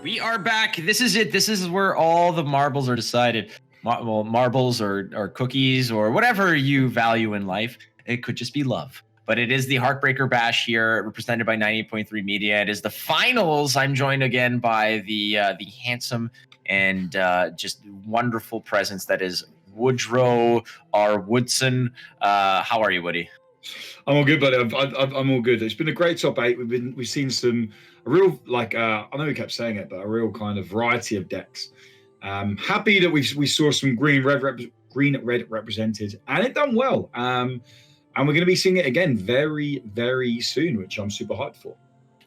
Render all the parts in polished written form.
We are back. This is it. This is where all the marbles are decided. Marbles or cookies or whatever you value in life. It could just be love. But it is the Heartbreaker Bash here, represented by 98.3 Media. It is the finals. I'm joined again by the handsome and just wonderful presence that is Woodrow R. Woodson. How are you, Woody? I'm all good, buddy. I'm all good. It's been a great top 8. We've seen a real I know we kept saying it, but a real kind of variety of decks. Happy that we saw some green red represented, and it done well. And we're going to be seeing it again very, very soon, which I'm super hyped for.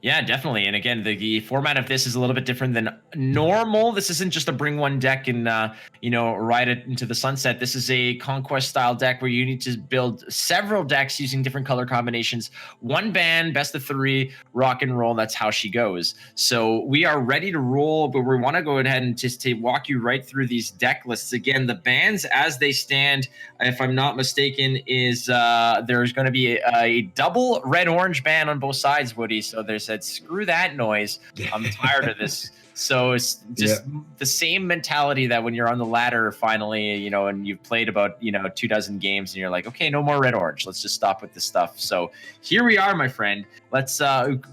Yeah, definitely. And again, the format of this is a little bit different than normal. This isn't just a bring one deck and ride it into the sunset. This is a conquest style deck where you need to build several decks using different color combinations. One ban, best of 3, rock and roll. That's how she goes. So we are ready to roll, but we want to go ahead and just to walk you right through these deck lists. Again, the bans as they stand, if I'm not mistaken, is there's going to be a double red-orange ban on both sides, Woody. So there's screw that noise. I'm tired of this. So it's just the same mentality that when you're on the ladder finally, and you've played about, 24 games and you're like, okay, no more red orange. Let's just stop with this stuff. So here we are, my friend. Let's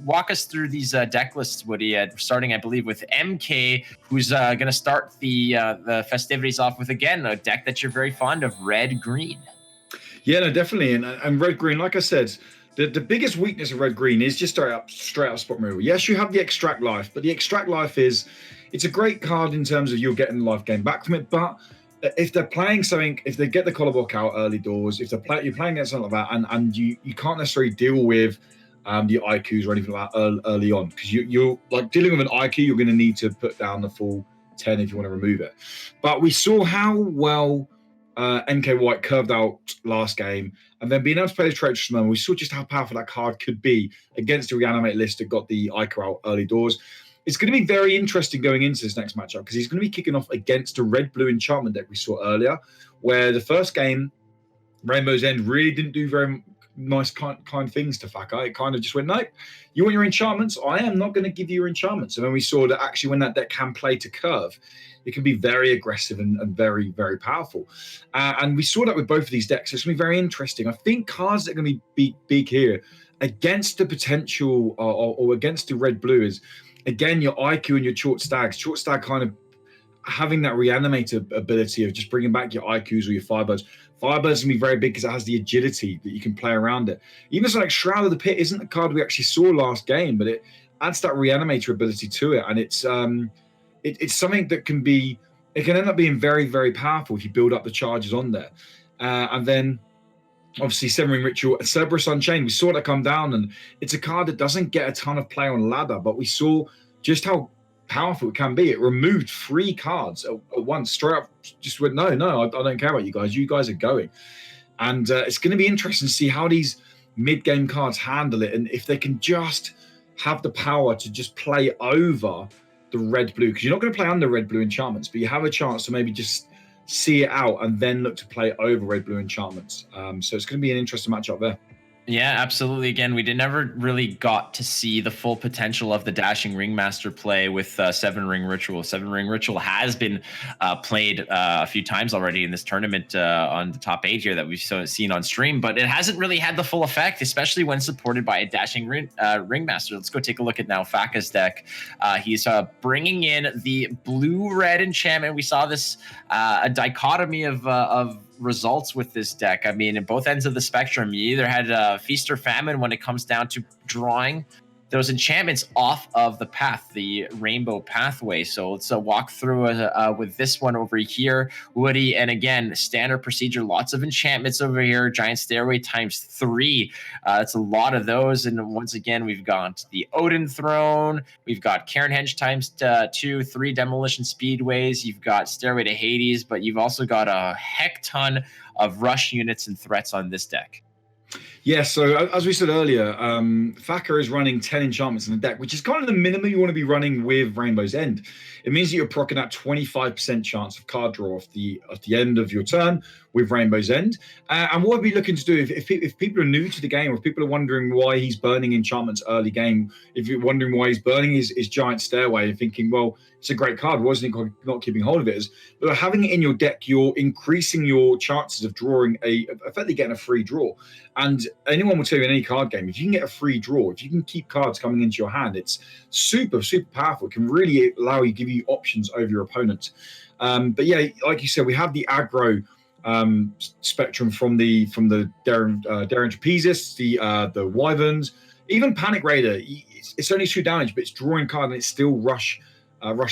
walk us through these deck lists, Woody, starting, I believe, with MK, who's going to start the festivities off with, again, a deck that you're very fond of, red-green. Yeah, no, definitely. And red-green, like I said, the biggest weakness of red-green is just straight up spot removal. Yes, you have the Extract Life, but the Extract Life it's a great card in terms of you're getting the life gain back from it. But if they're playing something, if they get the collar block out early doors, if you're playing against something like that, and you can't necessarily deal with the IQs or anything like that early on, because you're like dealing with an IQ, you're going to need to put down the full 10 if you want to remove it. But we saw how well MK White curved out last game, and then being able to play the Treacherous Moment, we saw just how powerful that card could be against the Reanimate list that got the Ica out early doors. It's going to be very interesting going into this next matchup because he's going to be kicking off against a red-blue enchantment deck we saw earlier, where the first game, Rainbow's End, really didn't do very nice kind things to Faka. It kind of just went, nope, you want your enchantments? I am not going to give you your enchantments. And then we saw that actually when that deck can play to curve, it can be very aggressive and very, very powerful. And we saw that with both of these decks. It's going to be very interesting. I think cards that are going to be big here against the potential or against the red-blue is, again, your IQ and your short stags. Short stag kind of having that reanimator ability of just bringing back your IQs or your Firebirds. Firebird's going to be very big because it has the agility that you can play around it. Even so, like Shroud of the Pit isn't a card we actually saw last game, but it adds that reanimator ability to it. And it's something that can end up being very, very powerful if you build up the charges on there. And then obviously 7-Ring Ritual, Cerberus Unchained, we saw that come down, and it's a card that doesn't get a ton of play on ladder, but we saw just how powerful it can be. It removed 3 cards at once, straight up, just went, no, I don't care about you guys. You guys are going. And it's going to be interesting to see how these mid-game cards handle it, and if they can just have the power to just play over the red-blue, because you're not going to play under red-blue enchantments, but you have a chance to maybe just see it out and then look to play over red-blue enchantments. So it's going to be an interesting matchup there. Yeah, absolutely. Again, we never really got to see the full potential of the Dashing Ringmaster play with 7-Ring Ritual. 7-Ring Ritual has been played a few times already in this tournament on the top 8 here that we've seen on stream, but it hasn't really had the full effect, especially when supported by a Dashing Ringmaster. Let's go take a look at now Faka's deck. He's bringing in the blue-red enchantment. We saw this a dichotomy of results with this deck. I mean, in both ends of the spectrum, you either had feast or famine when it comes down to drawing those enchantments off of the path, the rainbow pathway. So let's walk through with this one over here, Woody. And again, standard procedure, lots of enchantments over here. Giant Stairway ×3. That's a lot of those. And once again, we've got the Odin Throne. We've got Cairnhenge ×2, 3 Demolition Speedways. You've got Stairway to Hades, but you've also got a heck ton of rush units and threats on this deck. Yeah, so as we said earlier, Faka is running 10 enchantments in the deck, which is kind of the minimum you want to be running with Rainbow's End. It means that you're proccing that 25% chance of card draw at the end of your turn with Rainbow's End. And what I'd be looking to do, if people are new to the game, or if people are wondering why he's burning enchantments early game, if you're wondering why he's burning his Giant Stairway and thinking, well, it's a great card, wasn't it not keeping hold of it? But having it in your deck, you're increasing your chances of drawing effectively getting a free draw. And anyone will tell you in any card game, if you can get a free draw, if you can keep cards coming into your hand, it's super, super powerful. It can really give you options over your opponent. But yeah, like you said, we have the aggro spectrum from the Daring Trapezist, the Wyverns, even Panic Raider. It's only 2 damage, but it's drawing card and it's still rush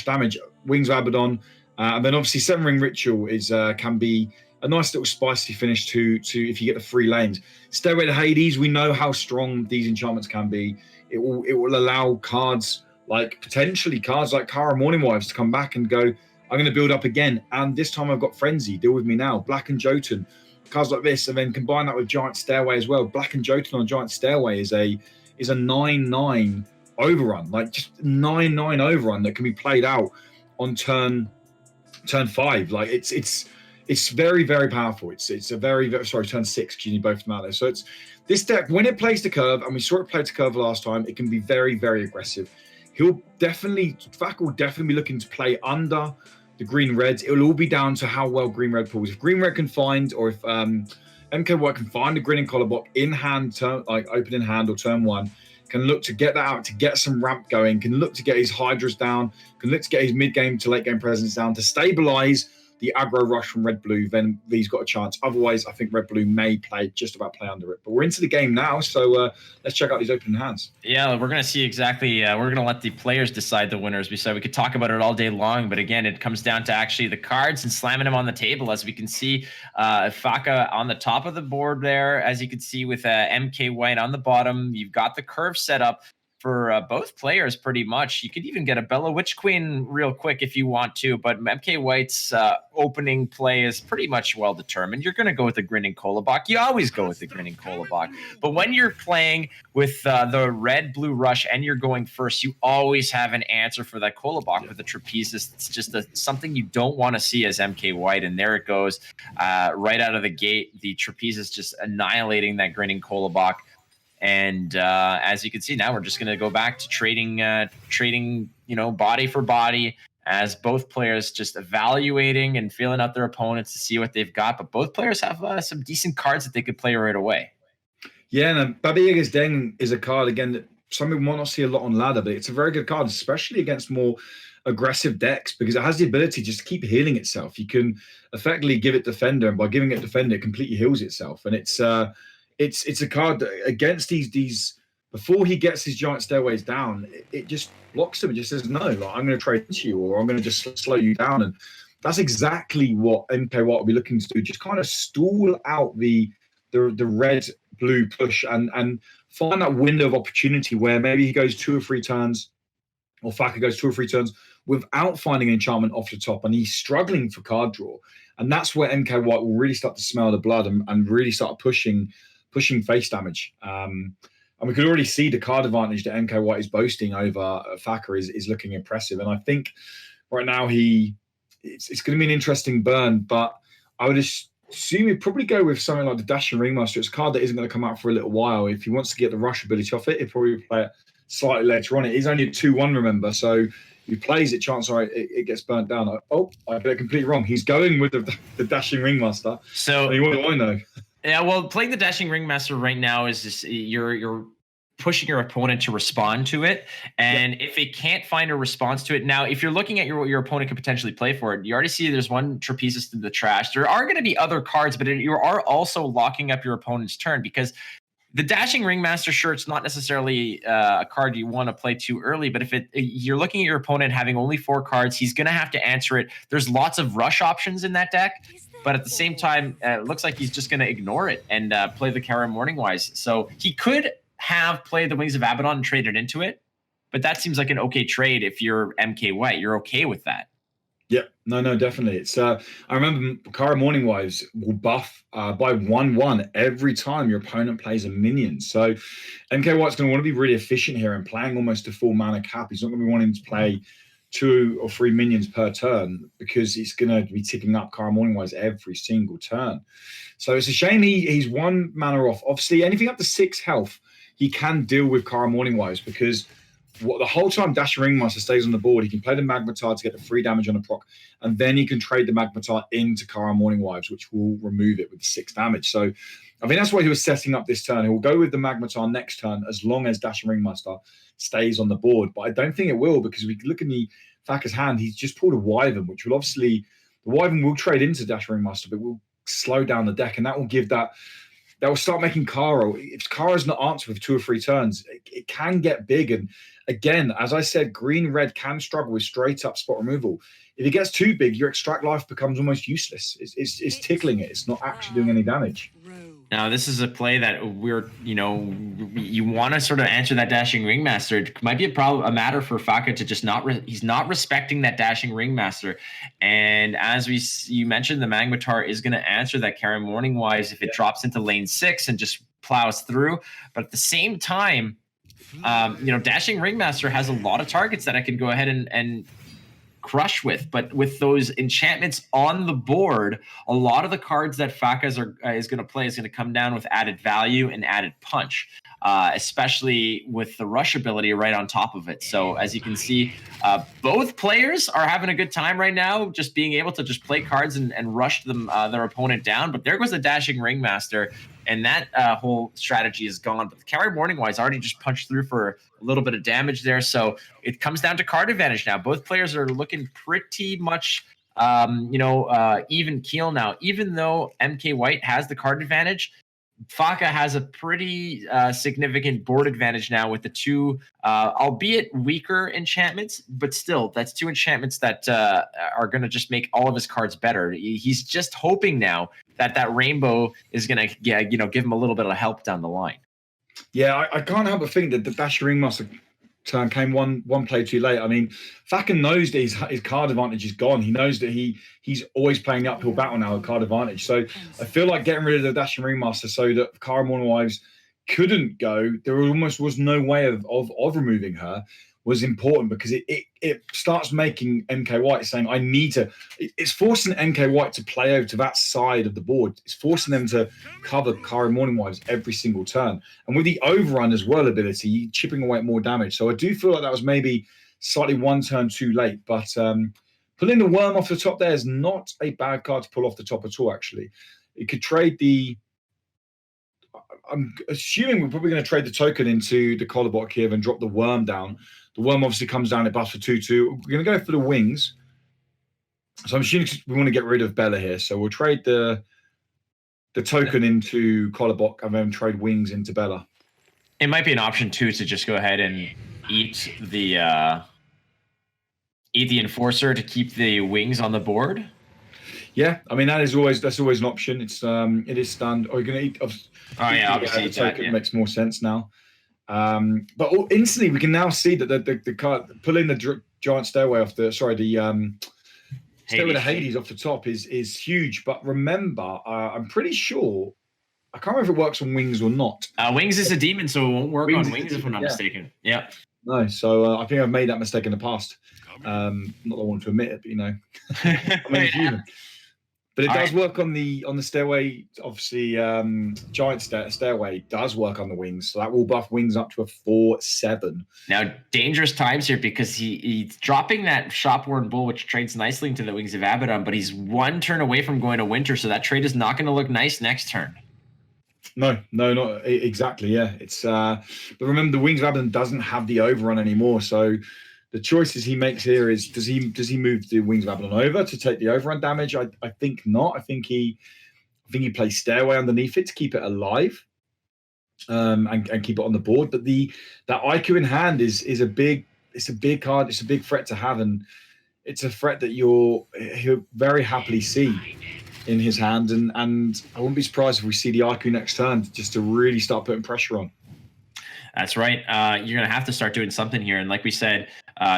damage. Wings of Abaddon, and then obviously 7-Ring Ritual can be a nice little spicy finish to if you get the 3 lanes. Stairway to Hades, we know how strong these enchantments can be. It will allow cards like Kara Morning Wives to come back and go, I'm going to build up again, and this time I've got Frenzy. Deal with me now. Black and Jotun, cards like this, and then combine that with Giant Stairway as well. Black and Jotun on Giant Stairway is a 9/9 overrun, like just 9/9 overrun that can be played out on turn 5. Like it's very, very powerful. It's a very, very turn 6, because you need both of them out there. So it's this deck, when it plays to curve, and we saw it play to curve last time, it can be very, very aggressive. Fak will definitely be looking to play under the green reds. It will all be down to how well green red pulls. If green red can find, or if MK White can find a Grinning Collar block in hand, like open in hand or turn 1, can look to get that out, to get some ramp going, can look to get his Hydras down, can look to get his mid-game to late-game presence down, to stabilize the aggro rush from red-blue, then he's got a chance. Otherwise, I think red-blue may just about play under it. But we're into the game now, so let's check out these opening hands. Yeah, we're going to see exactly. We're going to let the players decide the winners. We could talk about it all day long, but again, it comes down to actually the cards and slamming them on the table. As we can see, Faka on the top of the board there, as you can see with MK White on the bottom. You've got the curve set up for both players pretty much. You could even get a Bella Witch Queen real quick if you want to, but MK White's opening play is pretty much well determined. You're going to go with the Grinning Kolobok. You always go with the Grinning Kolobok. But when you're playing with the red-blue rush and you're going first, you always have an answer for that Kolobok with the Trapezist. It's just something you don't want to see as MK White, and there it goes. Right out of the gate, the Trapezist just annihilating that Grinning Kolobok. And as you can see, now we're just going to go back to trading, body for body, as both players just evaluating and feeling out their opponents to see what they've got. But both players have some decent cards that they could play right away. Yeah, and Baba Yaga's Den is a card, again, that some people might not see a lot on ladder, but it's a very good card, especially against more aggressive decks, because it has the ability just to keep healing itself. You can effectively give it Defender, and by giving it Defender, it completely heals itself. And it's a card that against these before he gets his Giant Stairways down, it just blocks him. It just says, no, like, I'm going to trade to you, or I'm going to just slow you down. And that's exactly what MK White will be looking to do. Just kind of stall out the red-blue push and find that window of opportunity where maybe he goes 2 or 3 turns, or Faka goes 2 or 3 turns without finding an enchantment off the top, and he's struggling for card draw. And that's where MK White will really start to smell the blood and really start pushing face damage. And we could already see the card advantage that MK White is boasting over Faka is looking impressive. And I think right now it's going to be an interesting burn, but I would assume he'd probably go with something like the Dashing Ringmaster. It's a card that isn't going to come out for a little while. If he wants to get the rush ability off it, he'll probably play it slightly later on. It is only a 2/1, remember, so if he plays it, chances are it gets burnt down. I got it completely wrong. He's going with the Dashing Ringmaster. So what do I know? Yeah, well, playing the Dashing Ringmaster right now is just you're pushing your opponent to respond to it, and if it can't find a response to it, now if you're looking at your opponent could potentially play for it, you already see there's one Trapezist in the trash. There are going to be other cards, but you are also locking up your opponent's turn, because the Dashing Ringmaster, sure, it's not necessarily a card you want to play too early, but if you're looking at your opponent having only 4 cards, he's going to have to answer it. There's lots of rush options in that deck. But at the same time, it looks like he's just going to ignore it and play the Kara Morningwise. So he could have played the Wings of Abaddon and traded into it, but that seems like an okay trade if you're MK White. You're okay with that. Yeah, no, definitely. It's I remember Kara Morningwise will buff by 1/1 every time your opponent plays a minion. So MK White's going to want to be really efficient here and playing almost a full mana cap. He's not going to be wanting to play 2 or 3 minions per turn because it's going to be ticking up Kara Morningwise every single turn. So it's a shame he's 1 mana off. Obviously, anything up to 6 health, he can deal with Kara Morningwise because the whole time Dashing Ringmaster stays on the board, he can play the Magmatar to get the 3 damage on a proc, and then he can trade the Magmatar into Kara Morningwives, which will remove it with the 6 damage. So I think that's why he was setting up this turn. He will go with the Magmatar next turn as long as Dashing Ringmaster stays on the board. But I don't think it will, because we look in the Thakker's hand, he's just pulled a Wyvern, which will obviously, the Wyvern will trade into Dashing Ringmaster, but will slow down the deck, and that will give that will start making Kara. If Kara's not answered with 2 or 3 turns, it can get big. And again, as I said, green-red can struggle with straight-up spot removal. If it gets too big, your extract life becomes almost useless. It's tickling it. It's not actually doing any damage. Now, this is a play that you want to sort of answer that Dashing Ringmaster. It might be a matter for Faka to just he's not respecting that Dashing Ringmaster. And as you mentioned, the Magmatar is going to answer that Kara Morningwise if it drops into lane 6 and just plows through. But at the same time, Dashing Ringmaster has a lot of targets that I can go ahead and crush with, but with those enchantments on the board, a lot of the cards that Faka is going to play is going to come down with added value and added punch, especially with the rush ability right on top of it. So as you can see, both players are having a good time right now, just being able to just play cards and rush their opponent down. But there goes the Dashing Ringmaster, and that whole strategy is gone. But the Kara Morningwise already just punched through for a little bit of damage there. So it comes down to card advantage now. Both players are looking pretty much, even keel now. Even though MK White has the card advantage, Faka has a pretty significant board advantage now with the 2, albeit weaker enchantments, but still, that's 2 enchantments that are going to just make all of his cards better. He's just hoping now that rainbow is going to give him a little bit of help down the line. Yeah, I can't help but think that the Dashing Ringmaster turn came one play too late. I mean, Faka knows that his card advantage is gone. He knows that he's always playing the uphill battle now with card advantage. So I feel like getting rid of the Dashing Ringmaster so that Kara Morningwives couldn't go, there almost was no way of removing her, was important, because it starts making MK White saying, I need to. It's forcing MK White to play over to that side of the board. It's forcing them to cover Kara Morningwives every single turn. And with the overrun as well ability, chipping away at more damage. So I do feel like that was maybe slightly 1 turn too late. But pulling the worm off the top there is not a bad card to pull off the top at all, actually. It could trade the. I'm assuming we're probably going to trade the token into the Collarbot here and drop the worm down. The worm obviously comes down, it buffs for 2/2. We're going to go for the wings. So I'm assuming we want to get rid of Bella here. So we'll trade the token into Collarbot and then trade wings into Bella. It might be an option too to just go ahead and eat the Enforcer to keep the wings on the board. Yeah, I mean that's always an option. It is stunned. Or you're going to eat. Obviously, the token makes more sense now. But instantly we can now see that the card pulling the giant stairway off stairway to Hades off the top is huge. But remember, I'm pretty sure, I can't remember if it works on wings or not. Wings is a demon, so it won't work on wings if I'm not mistaken. Yeah. No, so I think I've made that mistake in the past. Not that I want to admit it, but I'm a human. But it does work on the stairway. Obviously, giant stairway does work on the wings, so that will buff wings up to a 4/7. Now, dangerous times here, because he's dropping that Shopworn Bull, which trades nicely into the Wings of Abaddon, but he's 1 turn away from going to Winter, so that trade is not going to look nice next turn. No, not exactly. Yeah, it's. But remember, the Wings of Abaddon doesn't have the overrun anymore, so. The choices he makes here is, does he move the Wings of Abaddon over to take the overrun damage? I think not. I think he plays Stairway underneath it to keep it alive, and keep it on the board. But that IQ in hand is a big card. It's a big threat to have, and it's a threat that he'll very happily see in his hand. And I wouldn't be surprised if we see the IQ next turn just to really start putting pressure on. That's right. You're going to have to start doing something here. And like we said,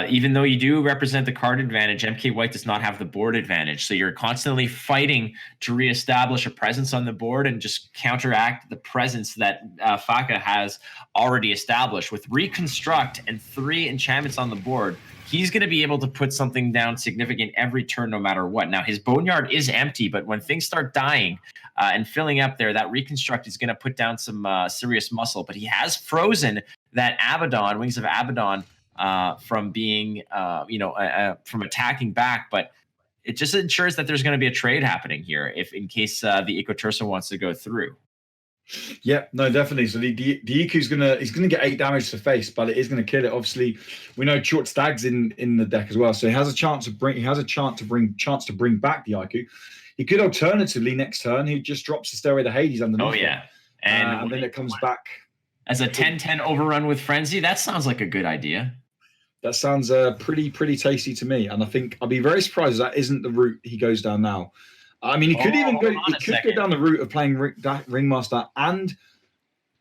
even though you do represent the card advantage, MK White does not have the board advantage. So you're constantly fighting to reestablish a presence on the board and just counteract the presence that Faka has already established. With Reconstruct and 3 enchantments on the board, he's going to be able to put something down significant every turn, no matter what. Now, his boneyard is empty, but when things start dying and filling up there, that reconstruct is going to put down some serious muscle. But he has frozen that Abaddon, Wings of Abaddon, from being, from attacking back. But it just ensures that there's going to be a trade happening here if in case the Eco Turso wants to go through. Yeah, no, definitely. So the Iku's gonna get 8 damage to face, but it is gonna kill it. Obviously, we know Short Stag's in the deck as well, so he has a chance to bring back the Iku. He could alternatively next turn he just drops the Stairway to Hades underneath. Oh yeah, and then it comes back as a 10-10 overrun with Frenzy. That sounds like a good idea. That sounds pretty tasty to me, and I think I'll be very surprised if that isn't the route he goes down now. I mean, he could go down the route of playing Ringmaster and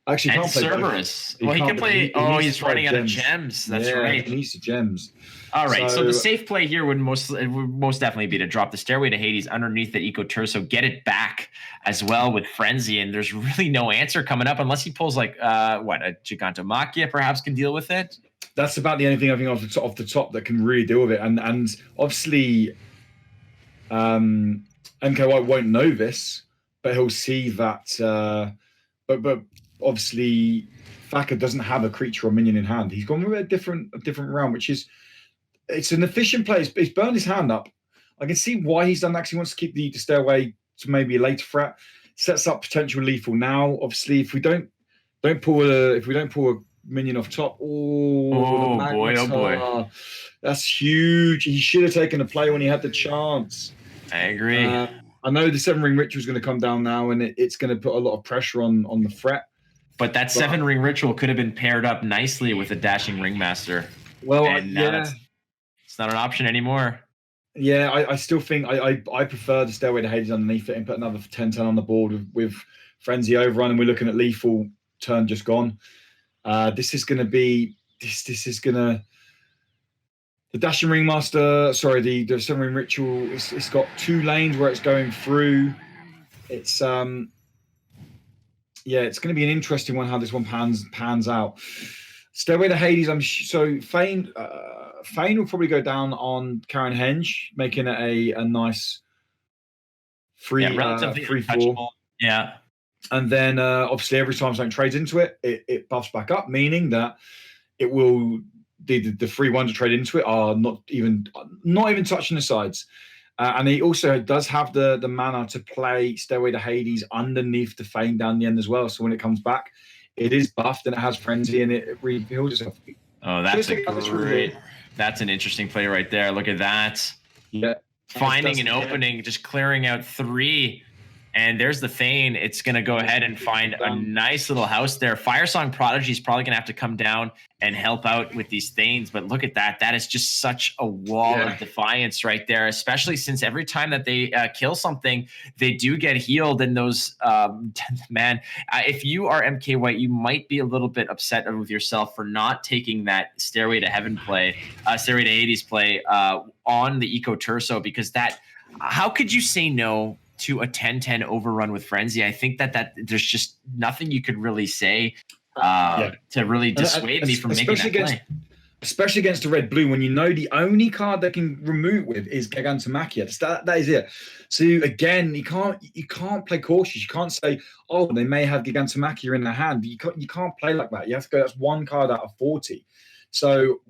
actually and can't play Cerberus. Well, he can play. He's running out of gems. That's right. He needs the gems. All right. So the safe play here would most definitely be to drop the Stairway to Hades underneath the Eco Turso, get it back as well with Frenzy, and there's really no answer coming up unless he pulls like a Gigantomachia perhaps can deal with it. That's about the only thing I think off the top that can really deal with it, and obviously, MKY won't know this, but he'll see that. But obviously, Thacker doesn't have a creature or minion in hand. He's gone with a different realm, which is it's an efficient play. He's burned his hand up. I can see why he's done that. 'Cause he wants to keep the Stairway to maybe a later threat. Sets up potential lethal now. Obviously, if we don't pull a minion off top, oh boy, that's huge. He should have taken a play when he had the chance. I agree. I know the 7-ring ritual is going to come down now, and it's going to put a lot of pressure on the threat. But that 7-ring ritual could have been paired up nicely with a dashing ringmaster. Well, it's not an option anymore. Yeah, I still think I prefer the Stairway to Hades underneath it and put another 10-10 on the board with Frenzy overrun, and we're looking at lethal turn just gone. This is going to be the Dashing Ringmaster, the 7-ring ritual. It's got 2 lanes where it's going through. It's it's going to be an interesting one how this one pans out. Stairway to Hades. Fane will probably go down on Karen Henge, making it a nice free 4. Yeah. And then obviously every time something trades into it, it buffs back up, meaning that it will the free ones to trade into it are not even touching the sides. And he also does have the mana to play Stairway to Hades underneath the Fane down the end as well. So when it comes back, it is buffed and it has Frenzy and it rebuilds itself. Oh, that's that's an interesting play right there. Look at that. Yeah. Finding an opening, just clearing out 3. And there's the Thane. It's going to go ahead and find a nice little house there. Firesong Prodigy is probably going to have to come down and help out with these Thanes. But look at that. That is just such a wall of defiance right there, especially since every time that they kill something, they do get healed. And those, if you are MK White, you might be a little bit upset with yourself for not taking that Stairway to Heaven play, Stairway to Hades play on the Eco Turso, because how could you say no to a 10-10 overrun with Frenzy? I think that there's just nothing you could really say to really dissuade me from making that play. Especially against the red-blue, when you know the only card that can remove with is Gigantomachia. That is it. So again, you can't play cautious. You can't say, oh, they may have Gigantomachia in their hand. You can't play like that. You have to go, that's one card out of 40. So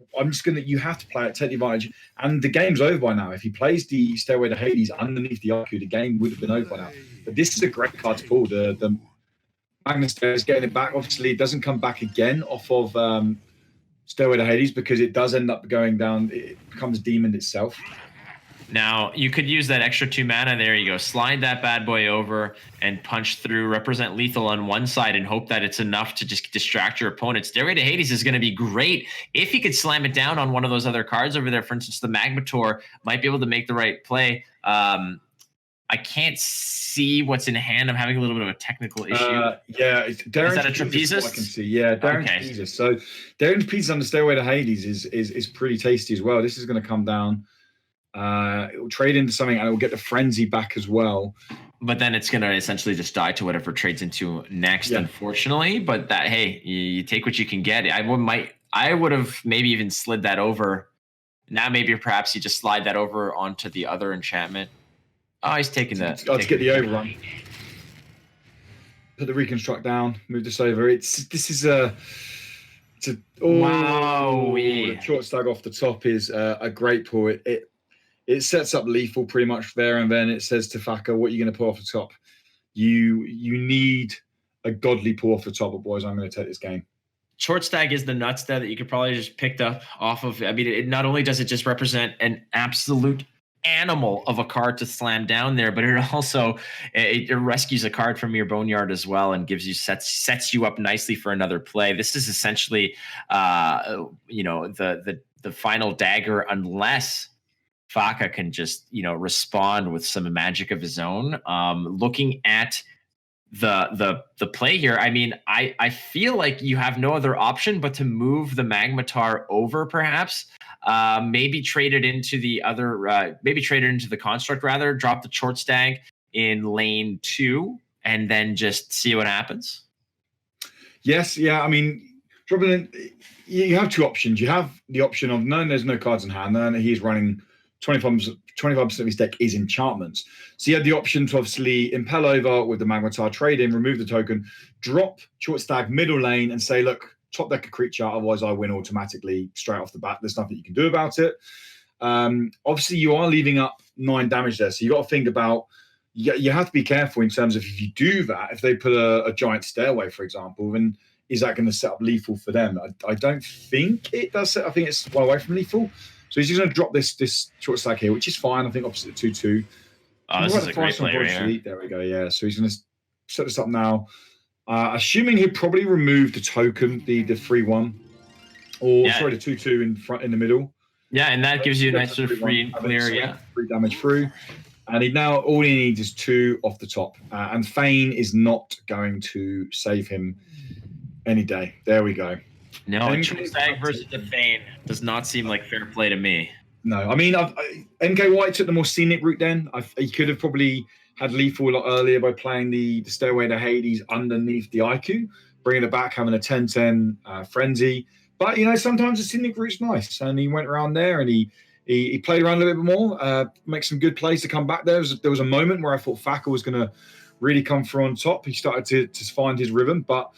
you have to play it, take the advantage. And the game's over by now. If he plays the Stairway to Hades underneath the Aku, the game would have been over by now. But this is a great card to pull. The Magnus is getting it back. Obviously, it doesn't come back again off of Stairway to Hades because it does end up going down. It becomes demon itself. Now, you could use that extra 2 mana. There you go. Slide that bad boy over and punch through, represent lethal on one side, and hope that it's enough to just distract your opponent. Stairway to Hades is going to be great if you could slam it down on one of those other cards over there. For instance, the Magmator might be able to make the right play. I can't see what's in hand. I'm having a little bit of a technical issue. Is that a Trapezist? I can see. Yeah, Darren's Trapezist. So Darren's Trapezist on the Stairway to Hades is pretty tasty as well. This is going to come down. It will trade into something and it will get the Frenzy back as well. But then it's going to essentially just die to whatever trades into next, unfortunately. But you take what you can get. I would have maybe even slid that over Now maybe perhaps you just slide that over onto the other enchantment. Oh, he's taking the. Let's get the overrun. Put the reconstruct down. Move this over. Wow. The short stag off the top is a great pull. It sets up lethal pretty much there, and then it says to Faka, what are you going to pull off the top? You need a godly pull off the top, boys. I'm going to take this game. Short stag is the nuts there that you could probably just picked up off of. I mean, it not only does it just represent an absolute animal of a card to slam down there, but it also it rescues a card from your boneyard as well and gives you sets you up nicely for another play. This is essentially the final dagger, unless Faka can just respond with some magic of his own. Looking at the play here, I mean, I feel like you have no other option but to move the Magmatar over, perhaps. Maybe trade it into the construct rather. Drop the short stag in lane 2 and then just see what happens. Yes, yeah. I mean, dropping in, you have two options. You have the option of there's no cards in hand, and he's running 25% of his deck is enchantments. So you had the option to obviously impel over with the Magmatar, trade in, remove the token, drop short stag middle lane, and say, look, top deck a creature, otherwise I win automatically straight off the bat. There's nothing you can do about it. Obviously, you are leaving up 9 damage there, so you got to think about. You have to be careful in terms of if you do that, if they put a giant stairway, for example, then is that going to set up lethal for them? I don't think it does. I think it's well away from lethal. So he's just going to drop this short stack here, which is fine. I think opposite the 2/2. Oh, this is a great play right here. There we go. Yeah. So he's going to set this up now. Assuming he'd probably remove the token, the 3/1, or sorry, the 2/2 in the middle. Yeah, and that gives you a nice sort of free and clear. Yeah, 3 damage through. And all he needs is 2 off the top. And Fane is not going to save him any day. There we go. No, short stag versus the Fane does not seem like fair play to me. No, I mean, MK White took the more scenic route then. He could have probably had lethal a lot earlier by playing the Stairway to Hades underneath the IQ, bringing it back, having a 10-10 frenzy. But, sometimes the scenic route's nice. And he went around there and he played around a little bit more, make some good plays to come back. There was a moment where I thought Faka was going to really come through on top. He started to find his rhythm, but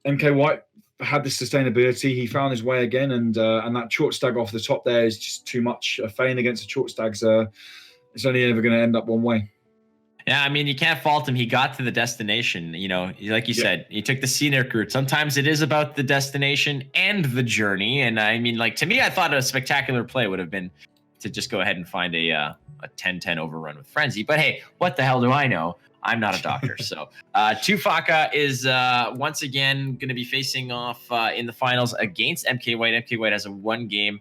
MK White had the sustainability. He found his way again, and that short stag off the top there is just too much. A Fane against a short stag's it's only ever going to end up one way. Yeah, I mean, you can't fault him. He got to the destination. Like you said, he took the scenic route. Sometimes it is about the destination and the journey. And I mean, like, to me, I thought a spectacular play would have been to just go ahead and find a 10-10 overrun with Frenzy. But hey, what the hell do I know? I'm not a doctor. So Faka is once again going to be facing off in the finals against MK White. MK White has a 1-0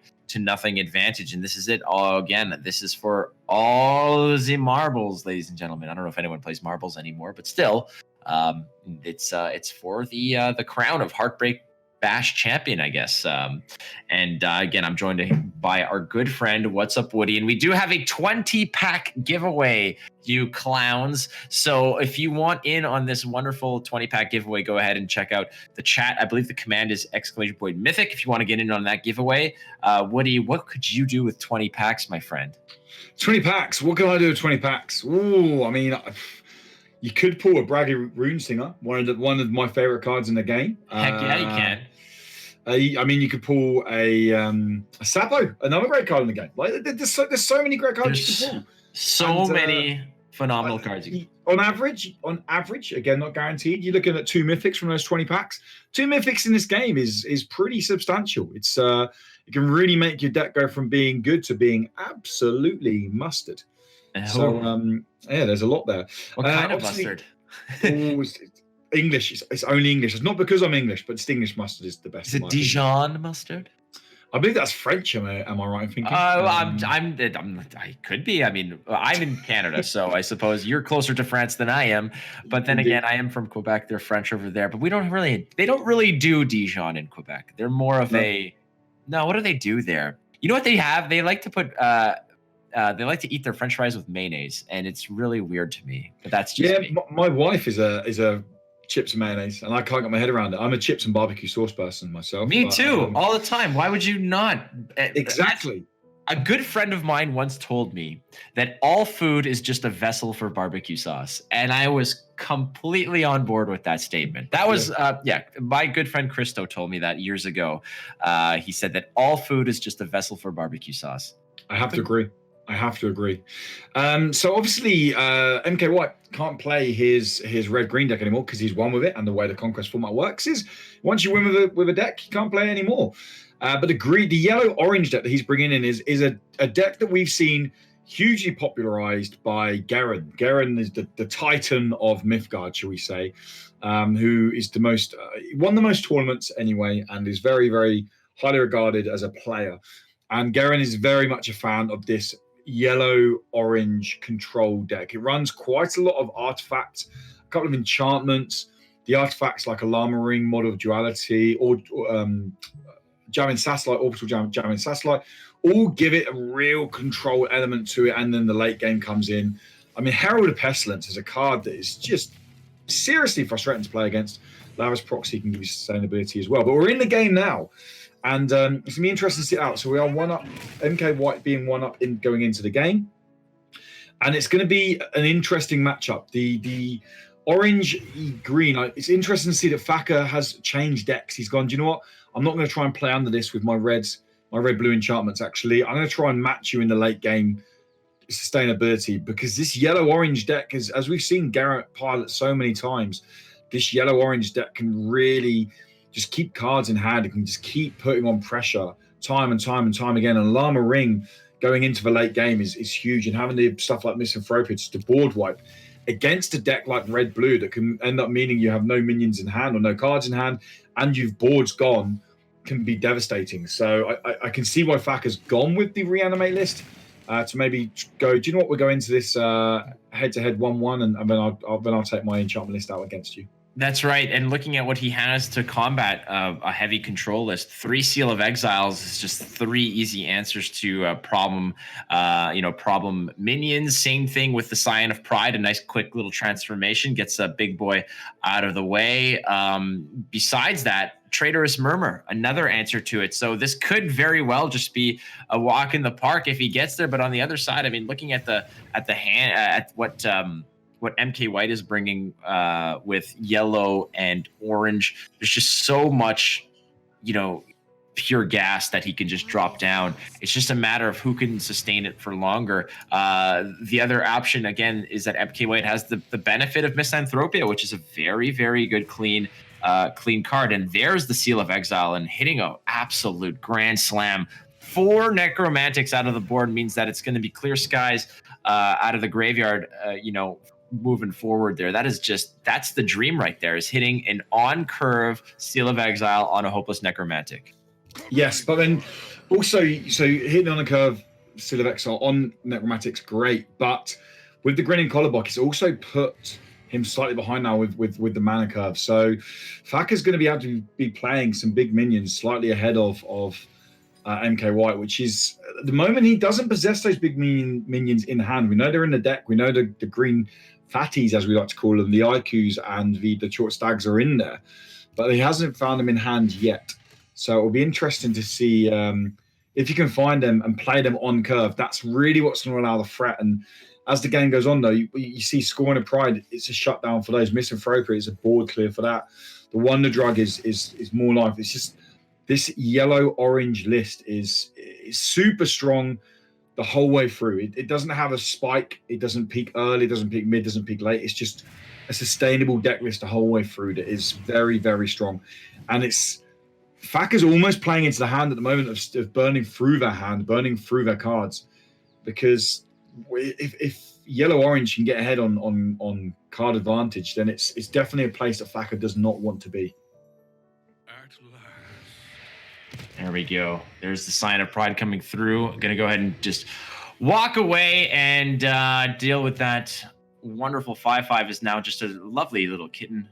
advantage, and this is it. Again, this is for all the marbles, ladies and gentlemen. I don't know if anyone plays marbles anymore, but still, it's for the crown of Heartbreak Bash champion, I guess. And again, I'm joined by our good friend, What's Up Woody, and we do have a 20-pack giveaway, you clowns. So if you want in on this wonderful 20-pack giveaway, go ahead and check out the chat. I believe the command is !Mythic if you want to get in on that giveaway. Woody, what could you do with 20 packs, my friend? 20 packs. What can I do with 20 packs? Ooh, I mean, you could pull a Braggy Runesinger, one of my favorite cards in the game. Heck yeah, you can. I mean, you could pull a Sapo, another great card in the game. Like, there's so many great cards you can pull. So many phenomenal cards. On average, again, not guaranteed. You're looking at 2 mythics from those 20 packs. 2 mythics in this game is pretty substantial. It's it can really make your deck go from being good to being absolutely mustard. So there's a lot there. What kind of mustard? English. It's only English. It's not because I'm English, but it's English mustard is the best. Is it Dijon mustard? I believe that's French. Am I right in thinking? I could be. I mean, I'm in Canada, so I suppose you're closer to France than I am. But then again, I am from Quebec. They're French over there, but they don't really do Dijon in Quebec. They're more of what do they do there? You know what they have? They like to put they like to eat their French fries with mayonnaise, and it's really weird to me. But that's just me. My wife is a chips and mayonnaise, and I can't get my head around it. I'm a chips and barbecue sauce person myself. Me too, all the time. Why would you not? Exactly. A good friend of mine once told me that all food is just a vessel for barbecue sauce, and I was completely on board with that statement. That was, yeah, my good friend Christo told me that years ago. He said that all food is just a vessel for barbecue sauce. I have to agree. I have to agree. So obviously, MK White can't play his red green deck anymore because he's won with it, and the way the conquest format works is once you win with a deck, you can't play anymore. But the yellow orange deck that he's bringing in is a deck that we've seen hugely popularized by Garen. Garen is the titan of Mythgard, shall we say, who is the most won the most tournaments anyway, and is very, very highly regarded as a player. And Garen is very much a fan of this yellow orange control deck. It runs quite a lot of artifacts, a couple of enchantments. The artifacts like a Llama Ring, Model of Duality, or Jamming Satellite, Orbital Jamming Satellite, all give it a real control element to it, and then the late game comes in. I mean, Herald of Pestilence is a card that is just seriously frustrating to play against. Lavis Proxy can give you sustainability as well. But we're in the game now, and it's going to be interesting to see it out. So we are 1-up, MK White being 1-up in going into the game. And it's going to be an interesting matchup. The orange-green, it's interesting to see that Faka has changed decks. He's gone, do you know what? I'm not going to try and play under this with my red-blue enchantments, actually. I'm going to try and match you in the late game sustainability, because this yellow-orange deck, is, as we've seen Garrett pilot so many times, this yellow-orange deck can really just keep cards in hand. It can just keep putting on pressure time and time and time again. And Llama Ring going into the late game is huge. And having the stuff like Misanthropia just to board wipe against a deck like red-blue that can end up meaning you have no minions in hand or no cards in hand, and you've boards gone, can be devastating. So I can see why Faka's gone with the reanimate list to maybe go, do you know what, we'll go into this head-to-head 1-1, and then I'll take my enchantment list out against you. That's right. And looking at what he has to combat a heavy control list, 3 Seal of Exiles is just 3 easy answers to problem minions. Same thing with the Scion of Pride, a nice quick little transformation, gets a big boy out of the way. Besides that, Traitorous Murmur, another answer to it. So this could very well just be a walk in the park if he gets there. But on the other side, I mean, looking at what MK White is bringing with yellow and orange, there's just so much, pure gas that he can just drop down. It's just a matter of who can sustain it for longer. The other option, again, is that MK White has the benefit of Misanthropia, which is a very, very good clean card. And there's the Seal of Exile, and hitting an absolute grand slam. 4 Necromantics out of the board means that it's going to be clear skies out of the graveyard, moving forward there. That's the dream right there, is hitting an on-curve Seal of Exile on a Hopeless Necromantic. Yes, but then also, so hitting on a curve Seal of Exile on Necromantic's great, but with the Grinning Collarblock, it's also put him slightly behind now with the mana curve. So Faka's going to be able to be playing some big minions slightly ahead of MK White, which is, at the moment, he doesn't possess those big minions in hand. We know they're in the deck. We know the green fatties, as we like to call them, the IQs and the short stags are in there, but he hasn't found them in hand yet. So it will be interesting to see if you can find them and play them on curve. That's really what's going to allow the threat. And as the game goes on, though, you see Scorn of Pride, it's a shutdown for those. Misanthropia is a board clear for that. The Wonder Drug is more life. It's just this yellow-orange list is super strong the whole way through. It doesn't have a spike. It doesn't peak early, it doesn't peak mid, doesn't peak late. It's just a sustainable deck list the whole way through that is very, very strong. And Faka's almost playing into the hand at the moment of burning through their hand, burning through their cards. Because if yellow-orange can get ahead on card advantage, then it's definitely a place that Faka does not want to be. There we go. There's the Sign of Pride coming through. I'm going to go ahead and just walk away and deal with that. Wonderful 5/5 is now just a lovely little kitten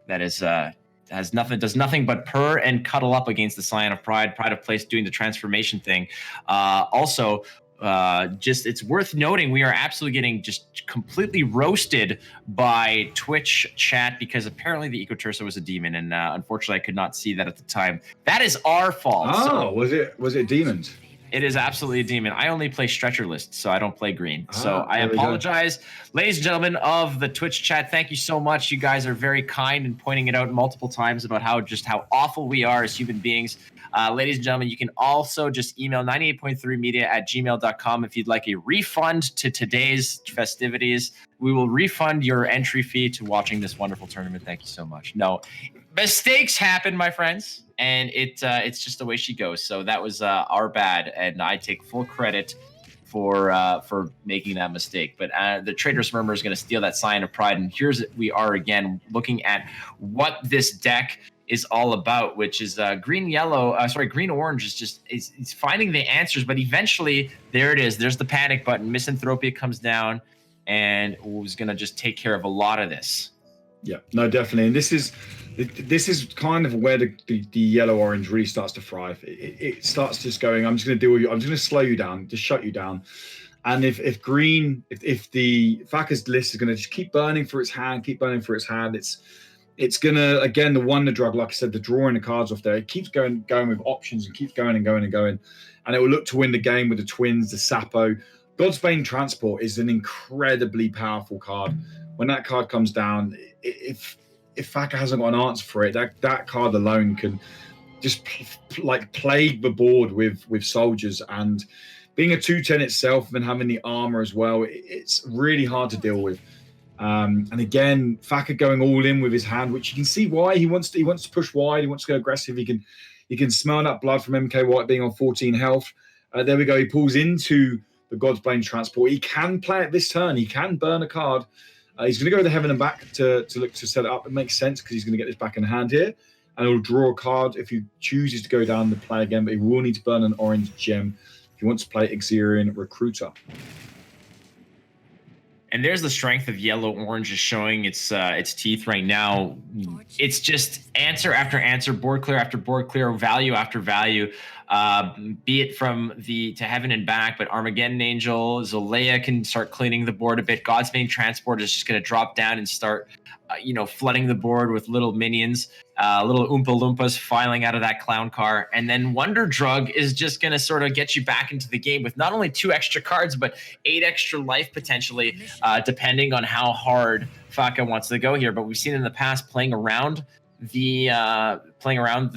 that does nothing but purr and cuddle up against the Scion of Pride. Pride of Place doing the transformation thing. Also, it's worth noting we are absolutely getting just completely roasted by Twitch chat because apparently the Ecotursa was a demon, and unfortunately I could not see that at the time. That is our fault. Oh, was it demons? It is absolutely a demon. I only play stretcher lists, so I don't play green. So I There we go. apologize. Ladies and gentlemen of the Twitch chat, thank you so much. You guys are very kind in pointing it out multiple times about how awful we are as human beings. Ladies and gentlemen, you can also just email 98.3media@gmail.com if you'd like a refund to today's festivities. We will refund your entry fee to watching this wonderful tournament. Thank you so much. No, mistakes happen, my friends, and it's just the way she goes. So that was our bad, and I take full credit for making that mistake. But the Traitorous Murmur is going to steal that sign of pride, and we are again looking at what this deck is all about, which is green orange is finding the answers, but eventually there it is. There's the panic button. Misanthropia comes down and was going to just take care of a lot of this. Yeah, no, definitely. And this is kind of where the yellow orange really starts to thrive. It starts just going, I'm just going to deal with you. I'm just going to slow you down, just shut you down. And if the Thaka's list is going to just keep burning for its hand, it's gonna, again, the wonder drug, like I said, the drawing the cards off there, it keeps going with options and keeps going and going and going, and it will look to win the game with the twins, the Sapo. Godsbane Transport is an incredibly powerful card. When that card comes down, if Thaka hasn't got an answer for it, that card alone can just plague the board with soldiers. And being a 2/10 itself and having the armor as well, it's really hard to deal with. And again, Thaka going all in with his hand, which you can see why he wants to push wide. He wants to go aggressive. He can smell that blood from MK White being on 14 health. There we go. He pulls into the Godsbane Transport. He can play it this turn. He can burn a card. He's going to go to Heaven and Back to look to set it up. It makes sense because he's going to get this back in hand here, and he'll draw a card if he chooses to go down the play again. But he will need to burn an orange gem if he wants to play Exerian Recruiter. And there's the strength of yellow orange is showing its teeth right now. It's just answer after answer, board clear after board clear, value after value. Be it from to Heaven and Back, but Armageddon Angel, Zolea can start cleaning the board a bit. Godsbane Transport is just going to drop down and start, flooding the board with little minions, little Oompa Loompas filing out of that clown car. And then Wonder Drug is just going to sort of get you back into the game with not only 2 extra cards, but 8 extra life potentially, depending on how hard Thaka wants to go here. But we've seen in the past playing around the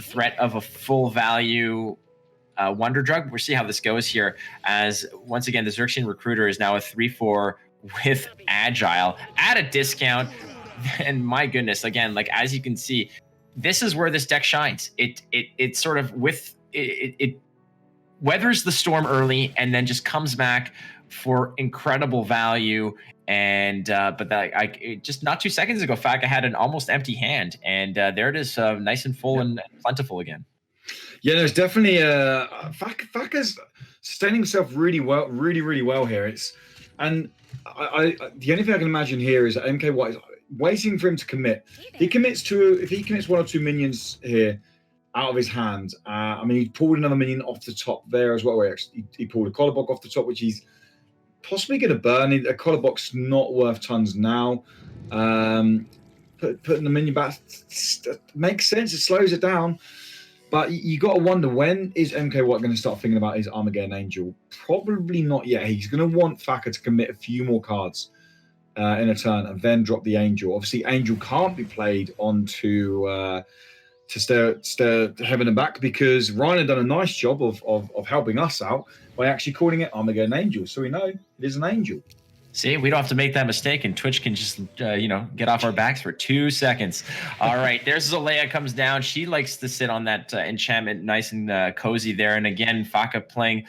threat of a full value Wonder Drug. We'll see how this goes here, as once again the Xerxian Recruiter is now a 3/4 with Agile at a discount. And my goodness, again, like as you can see, this is where this deck shines. It sort of it weathers the storm early and then just comes back for incredible value. And but just not 2 seconds ago, Thaka had an almost empty hand, and there it is, nice and full and plentiful again. Yeah, there's definitely Thaka's sustaining himself really well here. The only thing I can imagine here is that MK White is waiting for him to commit. If he commits 1 or 2 minions here out of his hand, he pulled another minion off the top there as well. He pulled a Collarbock off the top, which he's possibly going to burn. A Collarbock's not worth tons now. Putting the minion back makes sense. It slows it down. But you got to wonder, when is MK White going to start thinking about his Armageddon Angel? Probably not yet. He's going to want Thaka to commit a few more cards in a turn and then drop the Angel. Obviously, Angel can't be played onto to Heaven and Back because Ryan had done a nice job of helping us out by actually calling it Armageddon Angel. So we know it is an angel. See, we don't have to make that mistake, and Twitch can just, get off our backs for 2 seconds. All right, there's Zolea comes down. She likes to sit on that enchantment nice and cozy there. And again, Thaka playing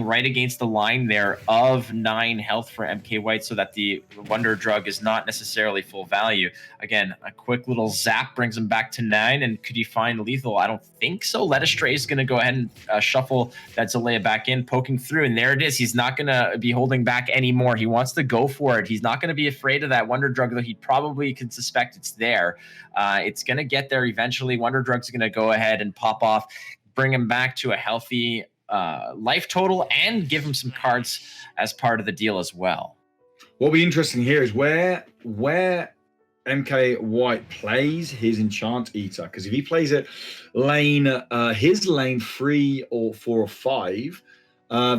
right against the line there of 9 health for MK White so that the Wonder Drug is not necessarily full value. Again, a quick little zap brings him back to 9. And could he find lethal? I don't think so. Led Astray is going to go ahead and shuffle that Zolea back in, poking through. And there it is. He's not going to be holding back anymore. He wants to go for it. He's not going to be afraid of that Wonder Drug, though he probably can suspect it's there. It's going to get there eventually. Wonder Drug's going to go ahead and pop off, bring him back to a healthy life total, and give him some cards as part of the deal as well. What'll be interesting here is where MK White plays his Enchant Eater, because if he plays it lane his lane 3 or 4 or 5,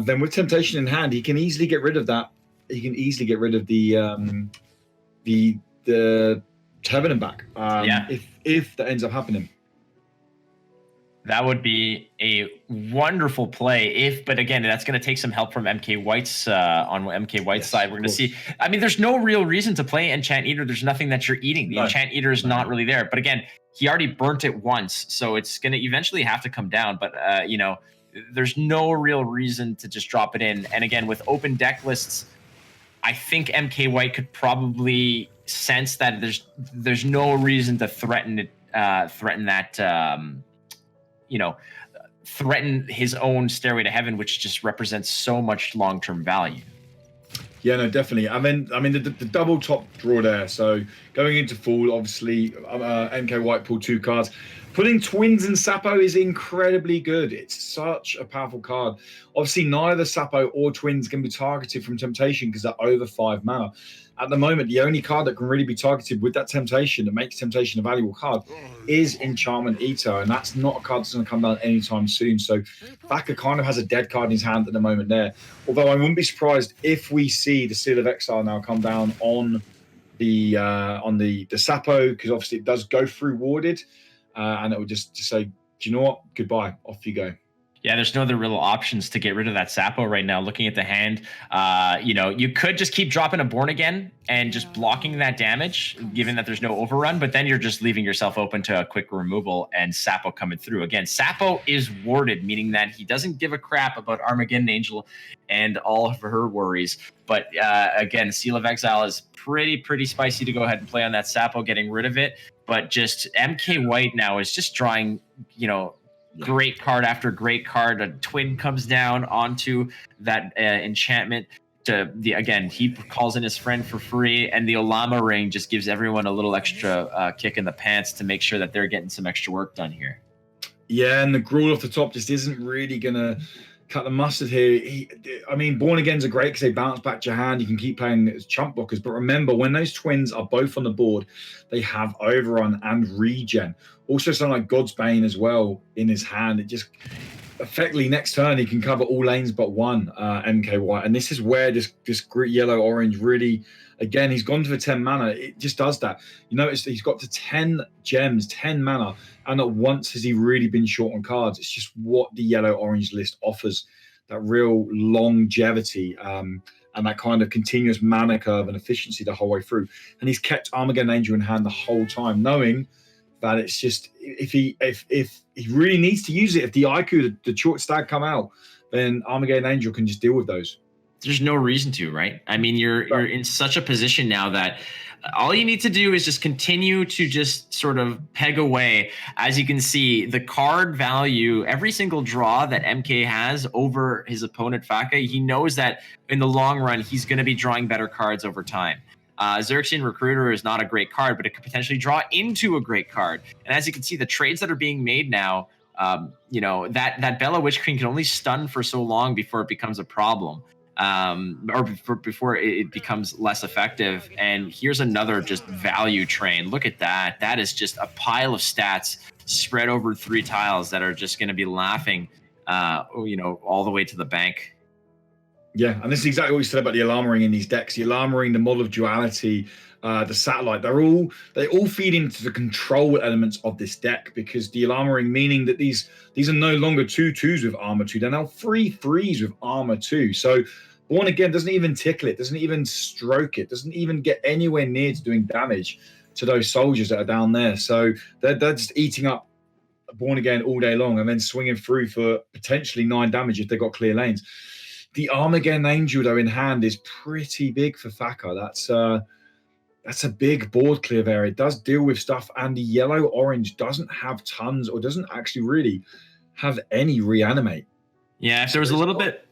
then with Temptation in hand, he can easily get rid of that. He can easily get rid of the Heaven and back. If that ends up happening. That would be a wonderful play but again, that's going to take some help from MK White's on MK White's side. We're going to see. I mean, there's no real reason to play Enchant Eater. There's nothing that you're eating. The Enchant Eater is not really there. But again, he already burnt it once, so it's going to eventually have to come down. But there's no real reason to just drop it in. And again, with open deck lists, I think MK White could probably sense that there's no reason to threaten his own Stairway to Heaven, which just represents so much long-term value. Yeah, no, definitely. I mean, the double top draw there. So going into full, obviously, MK White pulled 2 cards. Putting Twins and Sapo is incredibly good. It's such a powerful card. Obviously, neither Sapo or Twins can be targeted from Temptation because they're over 5 mana. At the moment, the only card that can really be targeted with that Temptation, that makes Temptation a valuable card, is Enchantment Eater, and that's not a card that's going to come down anytime soon. So Thacker kind of has a dead card in his hand at the moment there. Although I wouldn't be surprised if we see the Seal of Exile now come down on the Sapo, because obviously it does go through warded, and it will just say, do you know what? Goodbye. Off you go. Yeah, there's no other real options to get rid of that Sapo right now. Looking at the hand, you could just keep dropping a Born Again and just blocking that damage, given that there's no overrun, but then you're just leaving yourself open to a quick removal and Sapo coming through. Again, Sapo is warded, meaning that he doesn't give a crap about Armageddon Angel and all of her worries. But again, Seal of Exile is pretty spicy to go ahead and play on that Sapo, getting rid of it. But just MK White now is just drawing, great card after great card. A twin comes down onto that enchantment. He calls in his friend for free, and the Olama ring just gives everyone a little extra kick in the pants to make sure that they're getting some extra work done here. Yeah, and the Gruul off the top just isn't really gonna cut the mustard here. Born Agains are great because they bounce back to your hand. You can keep playing as chump blockers, but remember, when those twins are both on the board, they have overrun and regen. Also, something like God's Bane as well in his hand. It just effectively next turn he can cover all lanes but one. MK White, and this is where this yellow orange really, again, he's gone to the 10 mana. It just does that. You notice that he's got to 10 gems, 10 mana, and not once has he really been short on cards. It's just what the yellow orange list offers, that real longevity and that kind of continuous mana curve and efficiency the whole way through. And he's kept Armageddon Angel in hand the whole time, knowing that it's just, if he really needs to use it, if the IQ, the short stag come out, then Armageddon Angel can just deal with those. There's no reason to, right? I mean, you're in such a position now that all you need to do is just continue to just sort of peg away. As you can see, the card value, every single draw that MK has over his opponent Faka, he knows that in the long run, he's going to be drawing better cards over time. Xerxian Recruiter is not a great card, but it could potentially draw into a great card. And as you can see, the trades that are being made now, that Bella Witch Queen can only stun for so long before it becomes a problem. Before it becomes less effective. And here's another just value train. Look at that. That is just a pile of stats spread over 3 tiles that are just going to be laughing, all the way to the bank. Yeah, and this is exactly what you said about the Alarm Ring in these decks. The Alarm Ring, the Model of Duality, the Satellite, they all feed into the control elements of this deck, because the Alarm Ring, meaning that these are no longer 2/2s with armor 2, they're now 3/3s with armor 2. So Born Again doesn't even tickle it, doesn't even stroke it, doesn't even get anywhere near to doing damage to those soldiers that are down there. So they're just eating up Born Again all day long and then swinging through for potentially 9 damage if they've got clear lanes. The Armageddon Angel, though, in hand is pretty big for Thacker. That's a big board clear there. It does deal with stuff, and the yellow-orange doesn't have tons, or doesn't actually really have any reanimate. Yeah, if there was a little bit...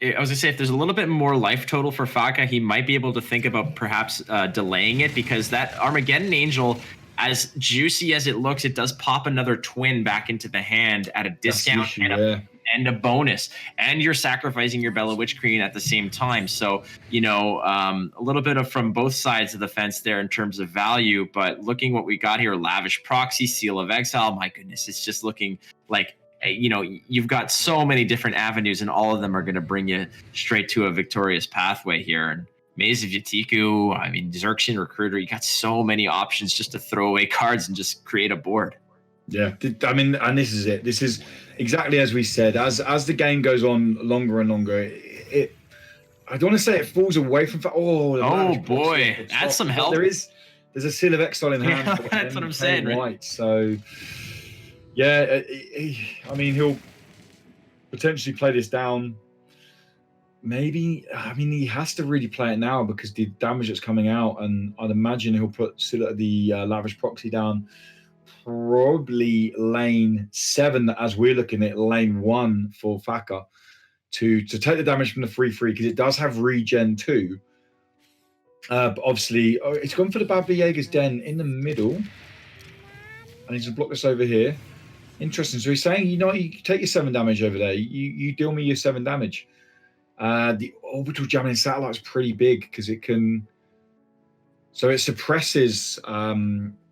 I was going to say, if there's a little bit more life total for Faka, he might be able to think about perhaps delaying it, because that Armageddon Angel, as juicy as it looks, it does pop another twin back into the hand at a discount and a bonus, and you're sacrificing your Bella Witch Queen at the same time. So, a little bit of from both sides of the fence there in terms of value. But looking what we got here, Lavish Proxy, Seal of Exile, my goodness, it's just looking like, you've got so many different avenues, and all of them are going to bring you straight to a victorious pathway here. And Maze of Yatiku, I mean, Xerxian Recruiter, you got so many options just to throw away cards and just create a board. Yeah, I mean, and this is it. This is exactly as we said. As the game goes on longer and longer, I don't want to say it falls away from. Oh boy, that's some help. There's a Seal of Exile in hand. Yeah, that's what I'm saying. Right? Right? So, yeah, I mean, he'll potentially play this down. Maybe, I mean, he has to really play it now because the damage that's coming out, and I'd imagine he'll put the Lavish Proxy down probably lane 7, as we're looking at lane 1 for Faka to take the damage from the 3/3 because it does have regen too. But obviously, it's gone for the Baba Yaga's Den in the middle, and he's going to block this over here. Interesting. So he's saying, you take your 7 damage over there. You deal me your 7 damage. The orbital jamming satellite is pretty big because it can. So it suppresses.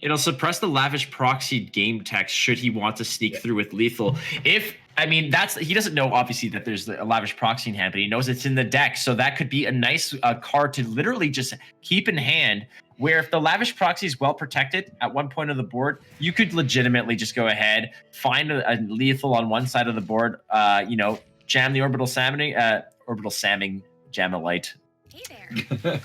It'll suppress the Lavish Proxy game text should he want to sneak through with lethal. He doesn't know obviously that there's a Lavish Proxy in hand, but he knows it's in the deck. So that could be a nice card to literally just keep in hand. Where if the Lavish Proxy is well protected at one point of the board, you could legitimately just go ahead, find a lethal on one side of the board. Jam the Orbital Samming Jamolite. Hey there.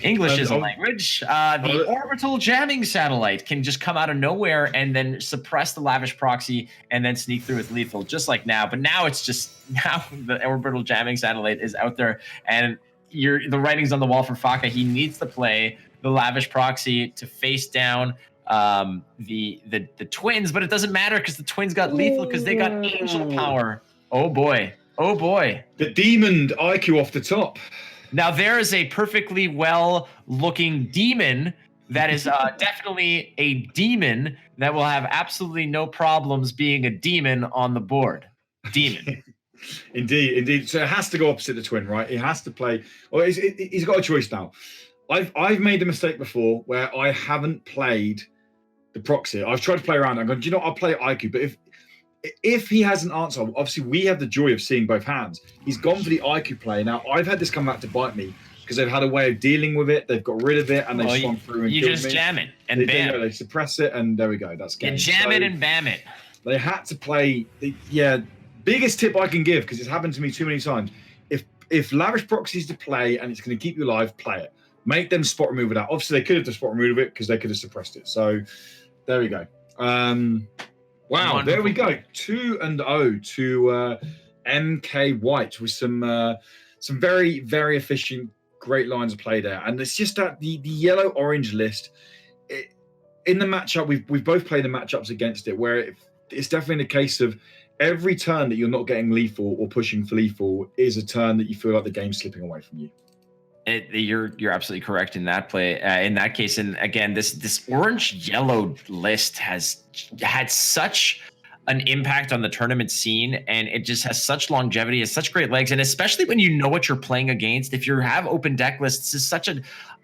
English is a language. The Orbital Jamming Satellite can just come out of nowhere and then suppress the Lavish Proxy and then sneak through with lethal, just like now. But now the Orbital Jamming Satellite is out there, and the writing's on the wall for Faka. He needs to play the Lavish Proxy to face down the twins, but it doesn't matter because the twins got lethal because they got angel power. Oh boy. The demoned IQ off the top. Now there is a perfectly well-looking demon that is definitely a demon that will have absolutely no problems being a demon on the board. Demon. Indeed. So it has to go opposite the twin, right? It has to play. Well, he's got a choice now. I've made the mistake before where I haven't played the proxy. I've tried to play around. I'm going, do you know what? I'll play IQ, but if he has an answer, obviously we have the joy of seeing both hands. He's gone for the IQ play. Now, I've had this come back to bite me because they've had a way of dealing with it. They've got rid of it, and they've swung through and you killed just me. jam it, and bam. They suppress it, and there we go. That's game. You jam it and bam it. They had to play. Biggest tip I can give, because it's happened to me too many times. If Lavish Proxy is to play and it's going to keep you alive, play it. Make them spot remove it out. Obviously, they could have just spot removed it because they could have suppressed it. So there we go. Wow, Wonderful. There we go. 2-0 to MK White with some very, very efficient, great lines of play there. And it's just that the yellow-orange list, in the matchup, we've both played the matchups against it, where it's definitely the case of every turn that you're not getting lethal or pushing for lethal is a turn that you feel like the game's slipping away from you. You're absolutely correct in that play. In that case, and again, this orange-yellow list has had such an impact on the tournament scene, and it just has such longevity, has such great legs, and especially when you know what you're playing against. If you have open deck lists, this is such a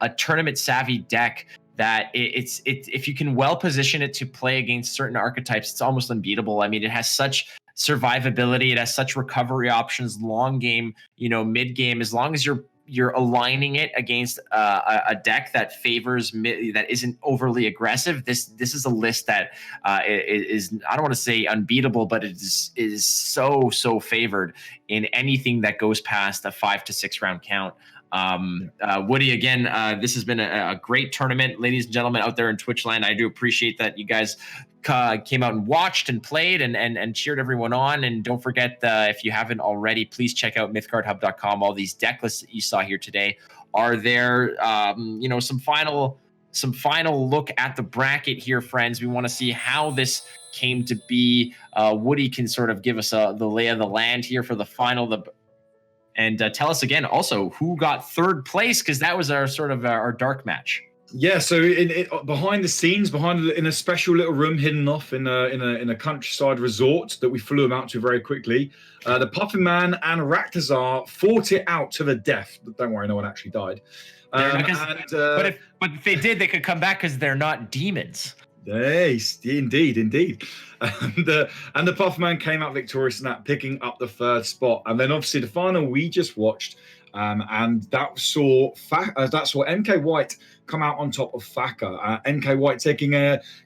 tournament-savvy deck that if you can well position it to play against certain archetypes, it's almost unbeatable. I mean, it has such survivability, it has such recovery options, long game, mid game, as long as you're aligning it against a deck that favors that isn't overly aggressive. This is a list that is I don't want to say unbeatable, but it is so favored in anything that goes past a 5 to 6 round count. Woody, again, this has been a great tournament, ladies and gentlemen out there in Twitch land. I do appreciate that you guys came out and watched and played and cheered everyone on. And don't forget, if you haven't already, please check out mythgardhub.com. All these deck lists that you saw here today are there. Some final look at the bracket here, friends. We want to see how this came to be. Woody can sort of give us the lay of the land here for the final. And tell us again also who got third place, because that was our sort of our dark match. Yeah, so behind the scenes, in a special little room hidden off in a countryside resort that we flew him out to very quickly, the Puffin Man and Rakhtazar fought it out to the death. But don't worry, no one actually died. They're Um, not, and but if they did, they could come back because they're not demons. Yes, indeed, indeed. And the Puff Man came out victorious in that, picking up the third spot. And then obviously the final we just watched, and that saw MK White come out on top of Thacker. MK White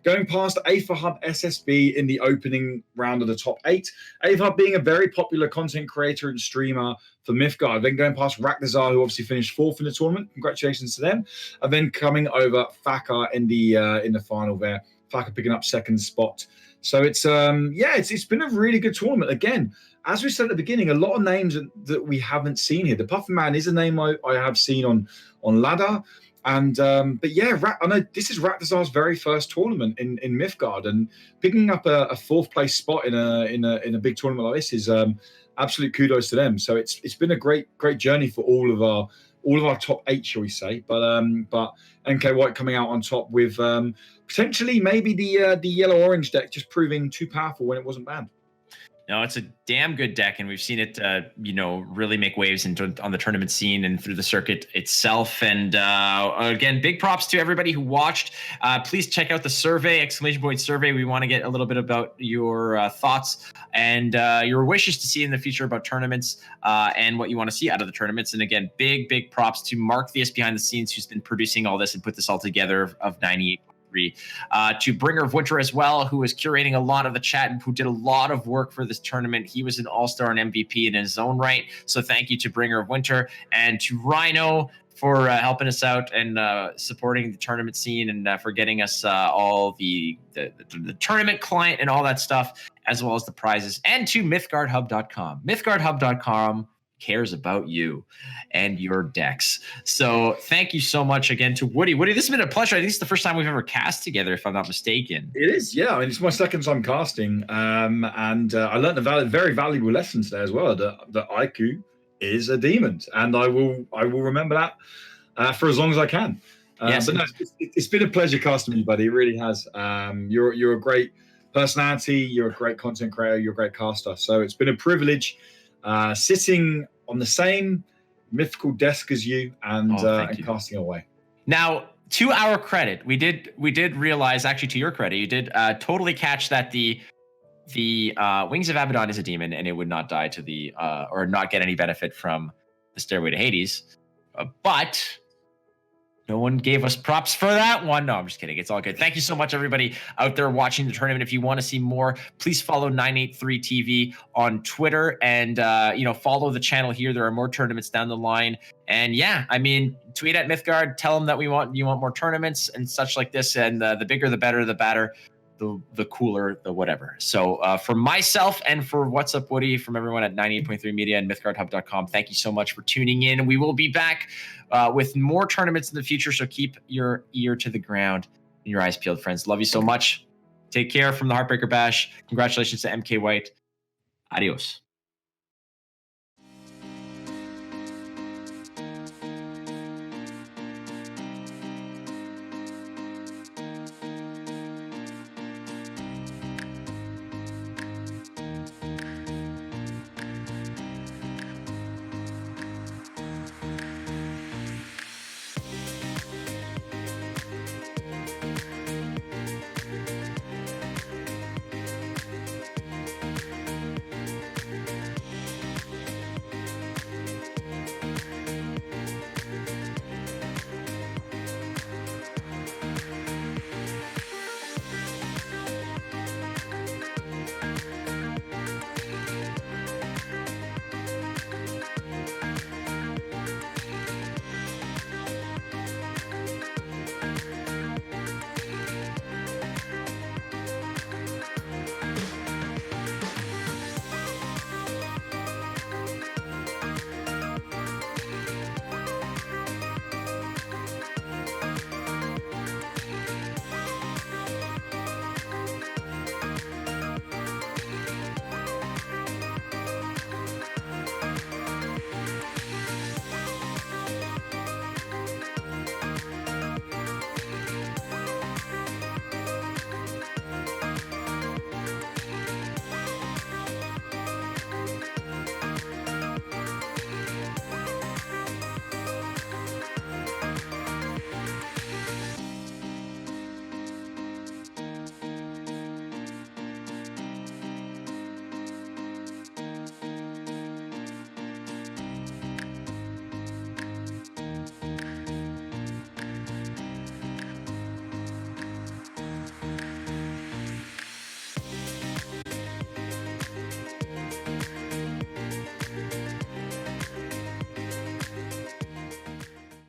going past Aether Hub SSB in the opening round of the top 8. Aether Hub being a very popular content creator and streamer for Mythgard, then going past Rakhtazar, who obviously finished 4th in the tournament. Congratulations to them. And then coming over Thacker in the final there. Thacker picking up 2nd spot. So it's been a really good tournament. Again, as we said at the beginning, a lot of names that we haven't seen here. The Puffin Man is a name I have seen on ladder. And but yeah, I know this is Rakhtazar's very first tournament in Mythgard, and picking up a 4th place spot in a big tournament like this is absolute kudos to them. So it's been a great journey for all of our top 8, shall we say? But MK White coming out on top with potentially maybe the yellow orange deck just proving too powerful when it wasn't banned. No, it's a damn good deck, and we've seen it, really make waves on the tournament scene and through the circuit itself. And again, big props to everybody who watched. Please check out the survey, !survey. We want to get a little bit about your thoughts and your wishes to see in the future about tournaments and what you want to see out of the tournaments. And again, big props to Mark Theus behind the scenes, who's been producing all this and put this all together of 98. To Bringer of Winter as well, who was curating a lot of the chat and who did a lot of work for this tournament. He was an all-star and MVP in his own right. So thank you to Bringer of Winter, and to Rhino for helping us out and supporting the tournament scene, and for getting us all the tournament client and all that stuff, as well as the prizes. And to MythgardHub.com. MythgardHub.com cares about you and your decks. So thank you so much again to Woody. Woody, this has been a pleasure. I think it's the first time we've ever cast together, if I'm not mistaken. It is, yeah. I mean, it's my 2nd time casting, and I learned a very valuable lesson today as well. That Aiku is a demon, and I will remember that for as long as I can. Yes. But no, it's been a pleasure casting you, buddy. It really has. You're a great personality. You're a great content creator. You're a great caster. So it's been a privilege sitting on the same mythical desk as you and casting away. Now, to our credit, we did realize, actually to your credit, you did totally catch that the Wings of Abaddon is a demon, and it would not die to the or not get any benefit from the Stairway to Hades. But no one gave us props for that one. No, I'm just kidding. It's all good. Thank you so much, everybody out there watching the tournament. If you want to see more, please follow 983 TV on Twitter, and follow the channel here. There are more tournaments down the line. And yeah, I mean, tweet at Mythgard, tell them that you want more tournaments and such like this. And the bigger, the better, the badder, the cooler, the whatever. So for myself and for What's Up Woody, from everyone at 98.3 Media and MythgardHub.com, thank you so much for tuning in. We will be back with more tournaments in the future, so keep your ear to the ground and your eyes peeled, friends. Love you so much. Take care from the Heartbreaker Bash. Congratulations to MK White. Adios.